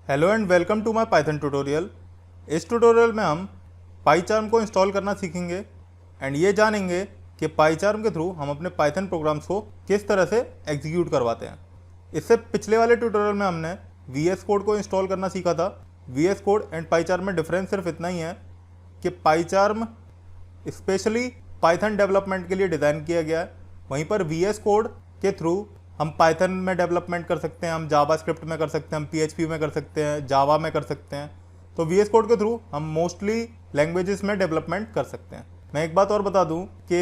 Hello and welcome to my Python tutorial. इस tutorial में हम पाईचार्म को इंस्टॉल करना सीखेंगे एंड ये जानेंगे कि पाईचार्म के थ्रू हम अपने पाइथन प्रोग्राम्स को किस तरह से एग्जीक्यूट करवाते हैं। इससे पिछले वाले ट्यूटोरियल में हमने वीएस कोड को इंस्टॉल करना सीखा था। वीएस कोड एंड पाईचार्म में डिफरेंस सिर्फ इतना ही है कि पाईचार्म स्पेशली पाइथन डेवलपमेंट के लिए डिज़ाइन किया गया है, वहीं पर वीएस कोड के थ्रू हम पाइथन में डेवलपमेंट कर सकते हैं, हम जावा स्क्रिप्ट में कर सकते हैं, हम पीएचपी में कर सकते हैं, जावा में कर सकते हैं। तो वीएस कोड के थ्रू हम मोस्टली लैंग्वेजेस में डेवलपमेंट कर सकते हैं। मैं एक बात और बता दूं कि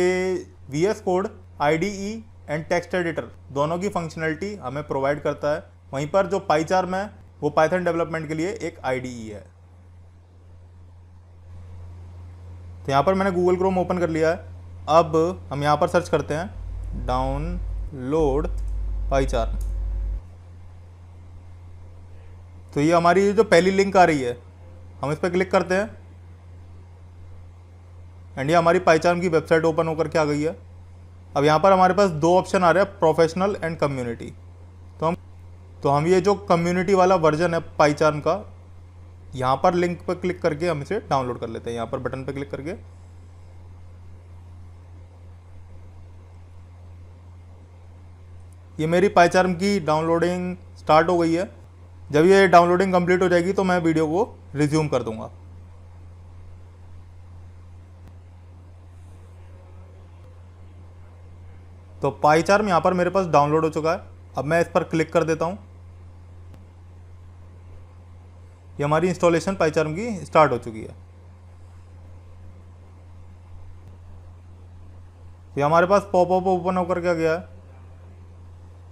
VS code IDE and text editor दोनों की फंक्शनलिटी हमें प्रोवाइड करता है, वहीं पर जो पाईचार्म है वो पाइथन डेवलपमेंट के लिए एक आईडीई है। तो यहाँ पर मैंने गूगल क्रोम ओपन कर लिया है। अब हम यहाँ पर सर्च करते हैं डाउनलोड पाईचार्म। तो ये हमारी जो पहली लिंक आ रही है हम इस पर क्लिक करते हैं एंड ये हमारी पाईचार्म की वेबसाइट ओपन होकर के आ गई है। अब यहाँ पर हमारे पास दो ऑप्शन आ रहे हैं, प्रोफेशनल एंड कम्युनिटी। तो हम ये जो कम्युनिटी वाला वर्जन है पाईचार्म का, यहाँ पर लिंक पर क्लिक करके हम इसे डाउनलोड कर लेते हैं। यहाँ पर बटन पर क्लिक करके ये मेरी पाईचार्म की डाउनलोडिंग स्टार्ट हो गई है। जब ये डाउनलोडिंग कंप्लीट हो जाएगी तो मैं वीडियो को रिज्यूम कर दूंगा। तो पाईचार्म यहाँ पर मेरे पास डाउनलोड हो चुका है। अब मैं इस पर क्लिक कर देता हूँ। ये हमारी इंस्टॉलेशन पाईचार्म की स्टार्ट हो चुकी है। ये हमारे पास पॉपअप ओपन होकर के आ गया है।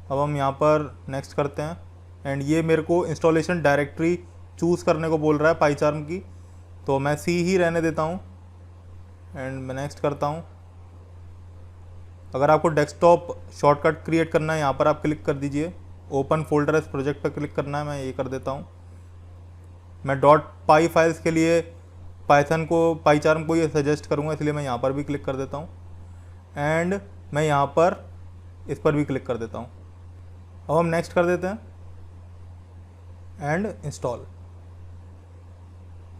अब हम यहाँ पर नेक्स्ट करते हैं एंड ये मेरे को इंस्टॉलेशन डायरेक्टरी चूज़ करने को बोल रहा है पाईचार्म की, तो मैं सी ही रहने देता हूँ एंड मैं नेक्स्ट करता हूँ। अगर आपको डेस्कटॉप शॉर्टकट क्रिएट करना है यहाँ पर आप क्लिक कर दीजिए, ओपन फोल्डर एज प्रोजेक्ट पर क्लिक करना है, मैं ये कर देता हूँ। मैं .py फाइल्स के लिए पाईचार्म को ये सजेस्ट करूँगा, इसलिए मैं यहाँ पर भी क्लिक कर देता हूँ एंड मैं यहाँ पर इस पर भी क्लिक कर देता हूँ। अब हम नेक्स्ट कर देते हैं एंड इंस्टॉल।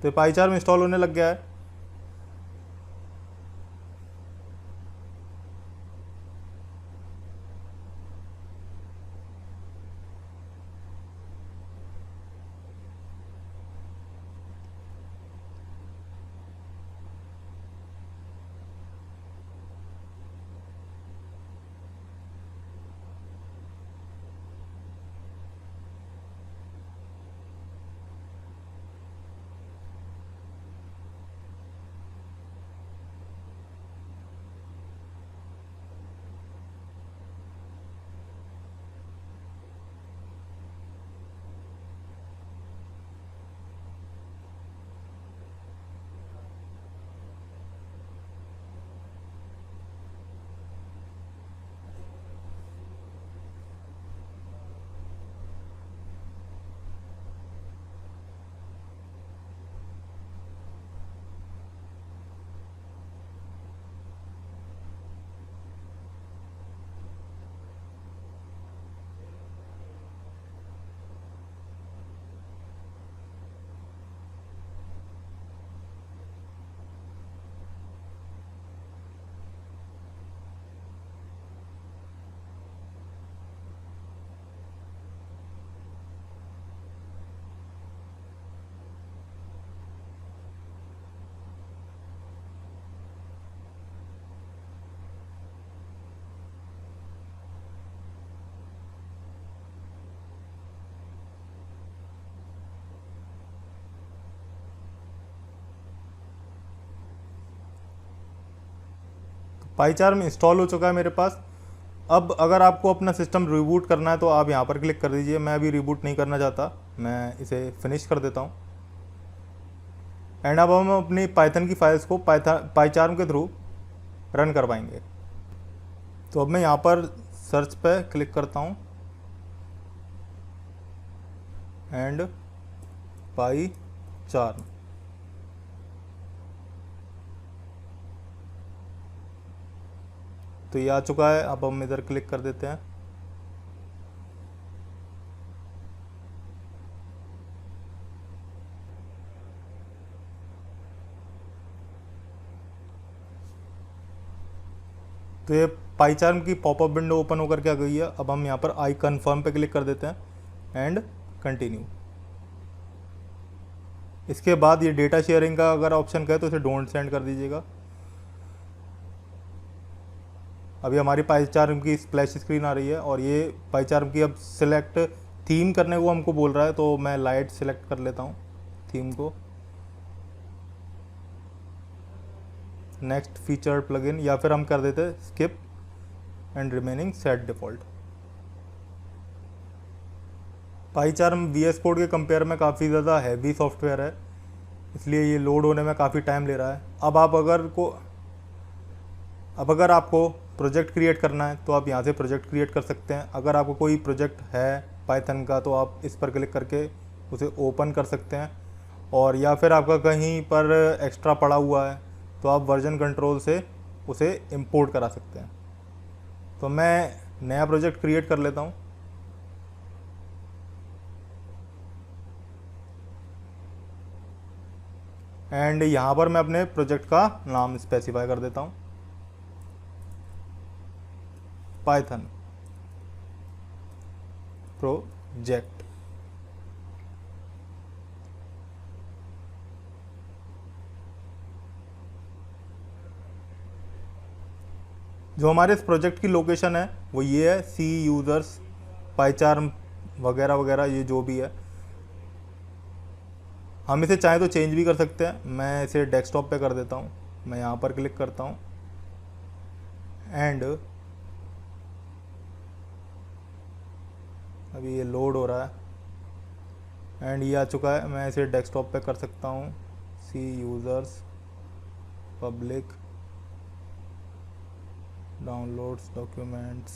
तो पाईचार्म इंस्टॉल होने लग गया है। पाईचार्म इंस्टॉल हो चुका है मेरे पास। अब अगर आपको अपना सिस्टम रिबूट करना है तो आप यहाँ पर क्लिक कर दीजिए। मैं अभी रिबूट नहीं करना चाहता, मैं इसे फिनिश कर देता हूँ एंड अब हम अपनी पाइथन की फाइल्स को पाईचार्म के थ्रू रन करवाएंगे। तो अब मैं यहाँ पर सर्च पे क्लिक करता हूँ एंड पाईचार्म। तो ये आ चुका है। अब हम इधर क्लिक कर देते हैं तो ये पाईचार्म की पॉपअप विंडो ओपन होकर के आ गई है। अब हम यहाँ पर आई कन्फर्म पे क्लिक कर देते हैं एंड कंटिन्यू। इसके बाद ये डेटा शेयरिंग का अगर ऑप्शन कहे तो इसे डोंट सेंड कर दीजिएगा। अभी हमारी पाईचार्म की स्प्लैश स्क्रीन आ रही है और ये पाईचार्म की अब सिलेक्ट थीम करने को हमको बोल रहा है, तो मैं लाइट सिलेक्ट कर लेता हूँ थीम को। नेक्स्ट फीचर प्लगइन, या फिर हम कर देते skip and remaining set default. PyCharm VS code के कंपेयर में काफ़ी ज़्यादा हैवी सॉफ्टवेयर है, इसलिए ये लोड होने में काफ़ी टाइम ले रहा है। अब अगर आपको प्रोजेक्ट क्रिएट करना है तो आप यहाँ से प्रोजेक्ट क्रिएट कर सकते हैं। अगर आपको कोई प्रोजेक्ट है पाइथन का तो आप इस पर क्लिक करके उसे ओपन कर सकते हैं, और या फिर आपका कहीं पर एक्स्ट्रा पड़ा हुआ है तो आप वर्जन कंट्रोल से उसे इंपोर्ट करा सकते हैं। तो मैं नया प्रोजेक्ट क्रिएट कर लेता हूँ। एंड यहाँ पर मैं अपने प्रोजेक्ट का नाम स्पेसिफाई कर देता हूँ, पाइथन प्रोजेक्ट। जो हमारे इस प्रोजेक्ट की लोकेशन है वो ये है, सी यूज़र्स पाईचार्म वगैरह वगैरह, ये जो भी है। हम इसे चाहे तो चेंज भी कर सकते हैं। मैं इसे डेस्कटॉप पे कर देता हूँ। मैं यहाँ पर क्लिक करता हूँ एंड अभी ये लोड हो रहा है एंड ये आ चुका है। मैं इसे डेस्कटॉप पे कर सकता हूँ, सी यूज़र्स पब्लिक डाउनलोड्स डॉक्यूमेंट्स,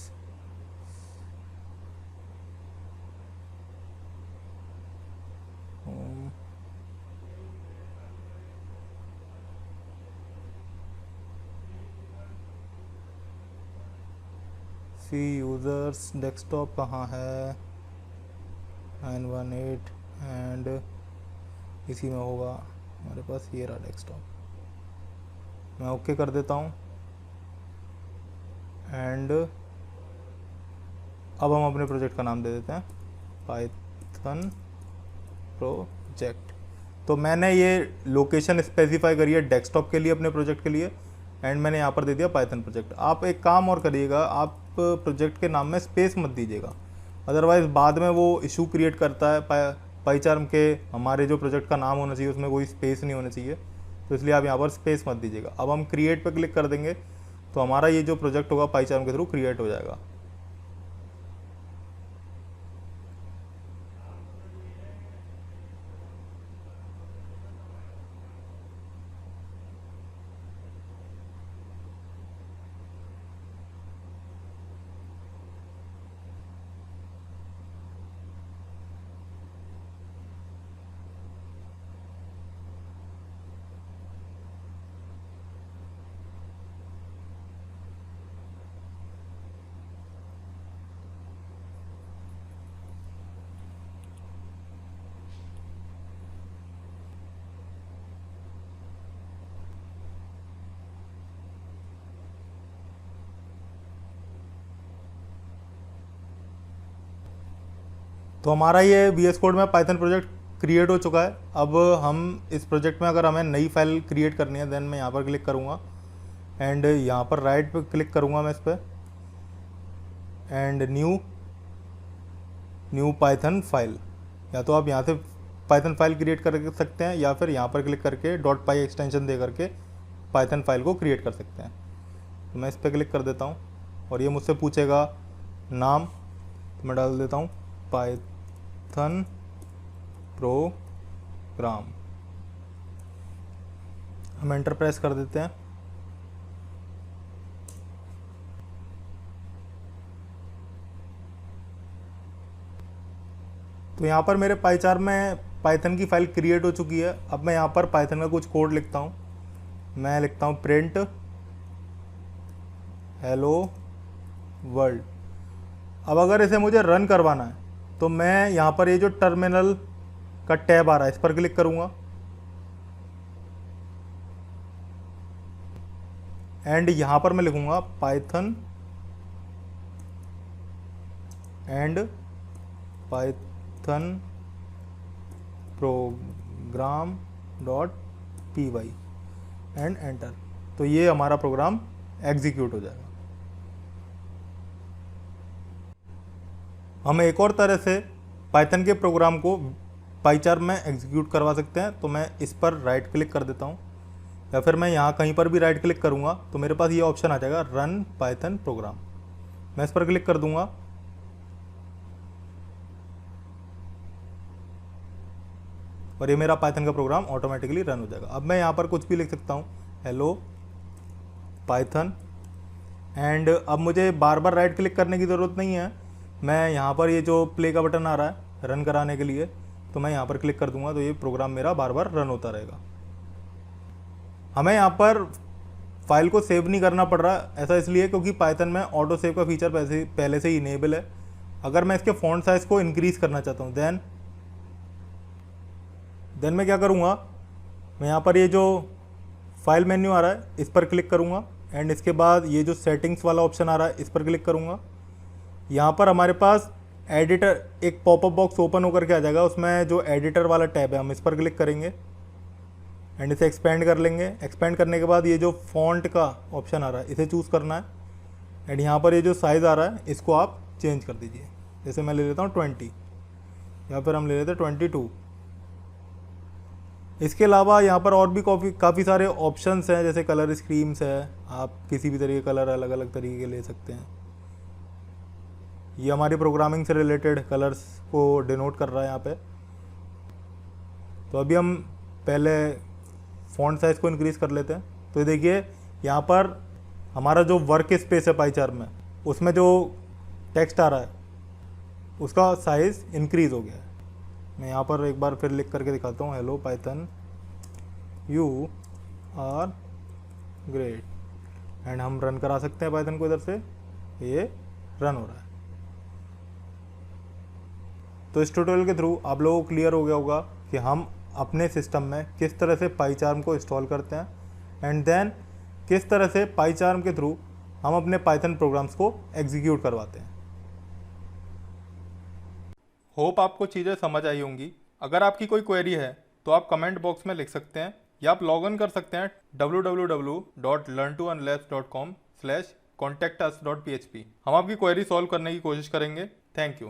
सी यूज़र्स डेस्कटॉप कहाँ है, 918 एंड इसी में होगा हमारे पास, ये रहा डेस्कटॉप। मैं ओके कर देता हूँ एंड अब हम अपने प्रोजेक्ट का नाम दे देते हैं पाइथन प्रोजेक्ट। तो मैंने ये लोकेशन स्पेसिफाई करी है डेस्कटॉप के लिए अपने प्रोजेक्ट के लिए, एंड मैंने यहाँ पर दे दिया पाइथन प्रोजेक्ट। आप एक काम और करिएगा, आप प्रोजेक्ट के नाम में स्पेस मत दीजिएगा, अदरवाइज़ बाद में वो इशू क्रिएट करता है। पाईचार्म के हमारे जो प्रोजेक्ट का नाम होना चाहिए उसमें कोई स्पेस नहीं होना चाहिए, तो इसलिए आप यहाँ पर स्पेस मत दीजिएगा। अब हम क्रिएट पर क्लिक कर देंगे तो हमारा ये जो प्रोजेक्ट होगा पाईचार्म के थ्रू क्रिएट हो जाएगा। तो हमारा ये VS कोड में पाइथन प्रोजेक्ट क्रिएट हो चुका है। अब हम इस प्रोजेक्ट में अगर हमें नई फाइल क्रिएट करनी है, देन मैं यहाँ पर क्लिक करूँगा एंड यहाँ पर राइट पे क्लिक करूँगा मैं इस पर एंड न्यू पाइथन फाइल। या तो आप यहाँ से पाइथन फाइल क्रिएट कर सकते हैं या फिर यहाँ पर क्लिक करके .py एक्सटेंशन दे करके पाइथन फाइल को क्रिएट कर सकते हैं। तो मैं इस पर क्लिक कर देता हूँ और ये मुझसे पूछेगा नाम, तो मैं डाल देता हूँ पाइथन प्रोग्राम। हम एंटर प्रेस कर देते हैं। तो यहाँ पर मेरे पाईचार्म में पाइथन की फाइल क्रिएट हो चुकी है। अब मैं यहाँ पर पाइथन का कुछ कोड लिखता हूँ। मैं लिखता हूँ प्रिंट हेलो वर्ल्ड। अब अगर इसे मुझे रन करवाना है तो मैं यहाँ पर ये जो टर्मिनल का टैब आ रहा है इस पर क्लिक करूँगा एंड यहाँ पर मैं लिखूँगा Python and Python program dot P Y and enter. तो ये हमारा प्रोग्राम एग्जीक्यूट हो जाएगा। हम एक और तरह से पाइथन के प्रोग्राम को पाईचार्म में एग्जीक्यूट करवा सकते हैं। तो मैं इस पर राइट क्लिक कर देता हूँ, या फिर मैं यहाँ कहीं पर भी राइट क्लिक करूँगा तो मेरे पास ये ऑप्शन आ जाएगा रन पाइथन प्रोग्राम। मैं इस पर क्लिक कर दूंगा और ये मेरा पाइथन का प्रोग्राम ऑटोमेटिकली रन हो जाएगा। अब मैं यहाँ पर कुछ भी लिख सकता हूँ, हेलो पाइथन, एंड अब मुझे बार बार राइट क्लिक करने की ज़रूरत नहीं है। मैं यहाँ पर ये जो प्ले का बटन आ रहा है रन कराने के लिए, तो मैं यहाँ पर क्लिक कर दूंगा तो ये प्रोग्राम मेरा बार बार रन होता रहेगा। हमें यहाँ पर फाइल को सेव नहीं करना पड़ रहा, ऐसा इसलिए क्योंकि पाइथन में ऑटो सेव का फीचर पहले से ही इनेबल है। अगर मैं इसके फॉन्ट साइज़ को इंक्रीज़ करना चाहता हूँ देन मैं क्या करूँगा, मैं यहाँ पर ये जो फाइल मेन्यू आ रहा है इस पर क्लिक करूँगा एंड इसके बाद ये जो सेटिंग्स वाला ऑप्शन आ रहा है इस पर क्लिक करूँगा। यहाँ पर हमारे पास एडिटर एक पॉपअप बॉक्स ओपन होकर के आ जाएगा, उसमें जो एडिटर वाला टैब है हम इस पर क्लिक करेंगे एंड इसे एक्सपेंड कर लेंगे। एक्सपेंड करने के बाद ये जो फॉन्ट का ऑप्शन आ रहा है इसे चूज़ करना है एंड यहाँ पर ये जो साइज़ आ रहा है इसको आप चेंज कर दीजिए। जैसे मैं ले लेता हूँ 20 या फिर हम ले लेते हैं 22। इसके अलावा यहाँ पर और भी काफ़ी सारे ऑप्शंस हैं, जैसे कलर स्कीम्स है, आप किसी भी तरीके कलर अलग अलग तरीके के ले सकते हैं। ये हमारी प्रोग्रामिंग से रिलेटेड कलर्स को डिनोट कर रहा है यहाँ पे। तो अभी हम पहले फॉन्ट साइज़ को इंक्रीज़ कर लेते हैं। तो ये देखिए यहाँ पर हमारा जो वर्क स्पेस है पाईचार्म में, उसमें जो टेक्स्ट आ रहा है उसका साइज़ इंक्रीज़ हो गया है। मैं यहाँ पर एक बार फिर लिख करके दिखाता हूँ, hello Python you are great, and हम रन करा सकते हैं पाइथन को इधर से, ये रन हो रहा है। तो इस ट्यूटोरियल के थ्रू आप लोगों को क्लियर हो गया होगा कि हम अपने सिस्टम में किस तरह से पाईचार्म को इंस्टॉल करते हैं एंड देन किस तरह से पाईचार्म के थ्रू हम अपने पाइथन प्रोग्राम्स को एग्जीक्यूट करवाते हैं। होप आपको चीज़ें समझ आई होंगी। अगर आपकी कोई क्वेरी है तो आप कमेंट बॉक्स में लिख सकते हैं या आप लॉग इन कर सकते हैं www.learntounless.com/contactus.php। हम आपकी क्वेरी सॉल्व करने की कोशिश करेंगे। Thank you.